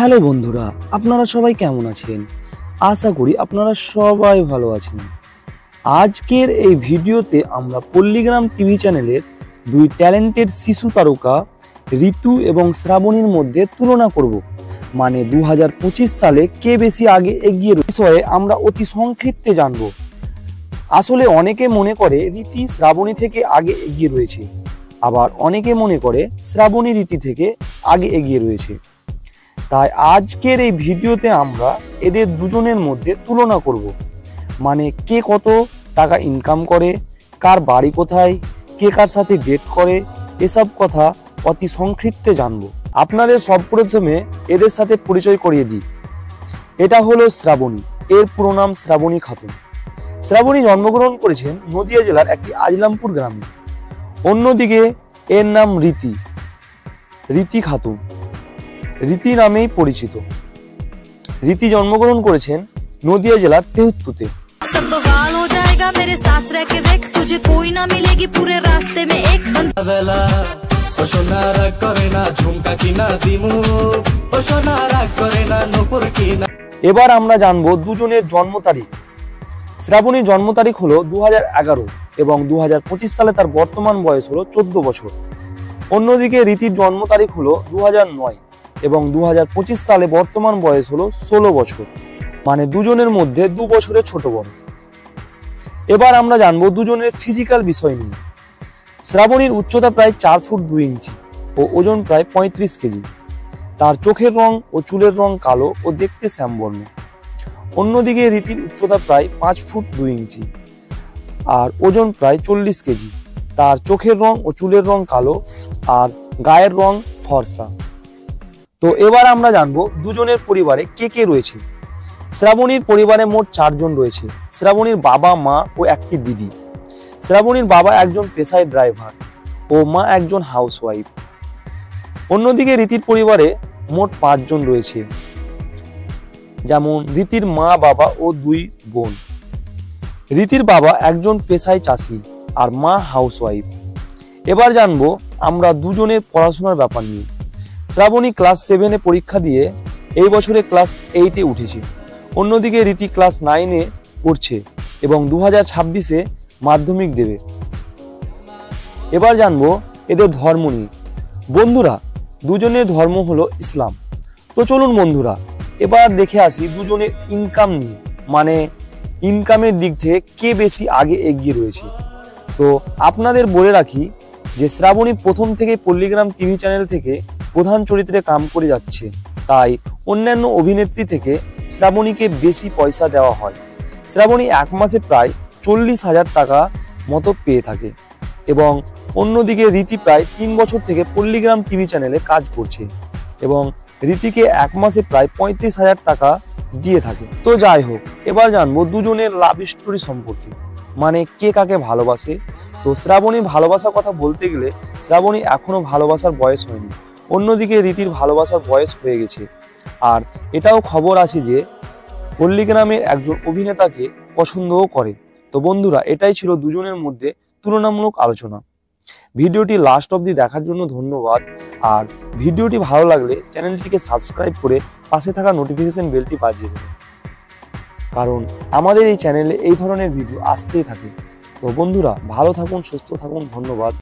Hello বন্ধুরা, আপনারা সবাই কেমন আছেন? আশা করি আপনারা সবাই ভালো আছেন। আজকের এই ভিডিওতে আমরা পল্লীগ্রাম টিভি চ্যানেলের দুই ট্যালেন্টেড শিশু তারকা ঋতু এবং শ্রাবণীর মধ্যে তুলনা করব। মানে 2025 সালে কে বেশি আগে এগিয়ে বিষয়ে আমরা অতি সংক্ষিপ্তে জানব। আসলে অনেকে মনে করে রীতি শ্রাবণী থেকে আগে এগিয়ে রয়েছে, আবার অনেকে মনে করে শ্রাবণী রীতি থেকে আগে এগিয়ে রয়েছে। তাই আজকের এই ভিডিওতে আমরা এদের দুজনের মধ্যে তুলনা করব। মানে কে কত টাকা ইনকাম করে, কার বাড়ি কোথায়, কে কার সাথে ডেট করে, এসব কথা অতি সংক্ষিপ্তে জানব। আপনাদের সব প্রথমে এদের সাথে পরিচয় করিয়ে দিই। এটা হলো শ্রাবণী, এর পুরো নাম শ্রাবণী খাতুন। শ্রাবণী জন্মগ্রহণ করেছেন নদিয়া জেলার একটি আজলামপুর গ্রামে। অন্যদিকে এর নাম রীতি খাতুন, রীতি নামেই পরিচিত। রীতি জন্মগ্রহণ করেছেন নদিয়া জেলার তেহট্টুতে। এবার আমরা জানবো দুজনের জন্ম তারিখ। শ্রাবণীর জন্ম তারিখ হলো 2011 এবং 2025 সালে তার বর্তমান বয়স হলো 14 বছর। অন্যদিকে রীতির জন্ম তারিখ হলো 2009 এবং 2025 সালে বর্তমান বয়স হলো 16 বছর। মানে দুজনের মধ্যে 2 বছরের ছোট বড়। এবার আমরা জানবো দুজনের ফিজিক্যাল বিষয় নিয়ে। শ্রাবণীর উচ্চতা প্রায় 4 ফুট 2 ইঞ্চি ও ওজন প্রায় 35 কেজি। তার চোখের রং ও চুলের রং কালো ও দেখতে শ্যামবর্ণ। অন্যদিকে রীতির উচ্চতা প্রায় 5 ফুট 2 ইঞ্চি আর ওজন প্রায় 40 কেজি। তার চোখের রং ও চুলের রং কালো আর গায়ের রং ফর্সা। তো এবার আমরা জানবো দুজনের পরিবারে কে কে রয়েছে। শ্রাবণীর পরিবারে মোট 4 জন রয়েছে। শ্রাবণীর বাবা, মা ও একটি দিদি। শ্রাবণীর বাবা একজন পেশায় ড্রাইভার ও মা একজন হাউসওয়াইফ। অন্যদিকে রীতির পরিবারে মোট 5 জন রয়েছে, যেমন রীতির মা, বাবা ও 2 বোন। রীতির বাবা একজন পেশায় চাষি আর মা হাউসওয়াইফ। এবার জানবো আমরা দুজনের পড়াশোনার ব্যাপার নিয়ে। শ্রাবণী ক্লাস 7-এ পরীক্ষা দিয়ে এই বছরে ক্লাস 8-এ উঠেছে। অন্যদিকে রীতি ক্লাস 9-এ পড়ছে এবং 2026-এ মাধ্যমিক দেবে। এবার জানবো এদের ধর্ম নিয়ে। বন্ধুরা, দুজনের ধর্ম হলো ইসলাম। তো চলুন বন্ধুরা, এবার দেখে আসি দুজনের ইনকাম নিয়ে। মানে ইনকামের দিক থেকে কে বেশি আগে এগিয়ে রয়েছে। তো আপনাদের বলে রাখি যে শ্রাবণী প্রথম থেকে পল্লীগ্রাম টিভি চ্যানেল থেকে প্রধান চরিত্রে কাম করে যাচ্ছে, তাই অন্যান্য অভিনেত্রী থেকে শ্রাবণীকে বেশি পয়সা দেওয়া হয়। শ্রাবণী 1 মাসে প্রায় 40,000 টাকা মতো পেয়ে থাকে এবং অন্যদিকে রীতি প্রায় 3 বছর থেকে পল্লীগ্রাম টিভি চ্যানেলে কাজ করছে এবং রীতিকে 1 মাসে প্রায় 35,000 টাকা দিয়ে থাকে। তো যাই হোক, এবার জানবো দুজনের লাভ স্টোরি সম্পর্কে। মানে কে কাকে ভালোবাসে। তো শ্রাবণীর ভালোবাসার কথা বলতে গেলে শ্রাবণী এখনো ভালোবাসার বয়স হয়নি। অন্যদিকে রীতির ভালোবাসার বয়স হয়ে গেছে। আর এটাও খবর আছে যে পল্লীগ্রামের একজন অভিনেতাকে পছন্দও করে। তো বন্ধুরা, এটাই ছিল দুজনের মধ্যে তুলনামূলক আলোচনা। ভিডিওটি লাস্ট অবধি দেখার জন্য ধন্যবাদ। আর ভিডিওটি ভালো লাগলে চ্যানেলটিকে সাবস্ক্রাইব করে পাশে থাকা নোটিফিকেশন বেলটি বাজিয়ে দেবেন, কারণ আমাদের এই চ্যানেলে এই ধরনের ভিডিও আসতেই থাকে। তো বন্ধুরা, ভালো থাকুন, সুস্থ থাকুন, ধন্যবাদ।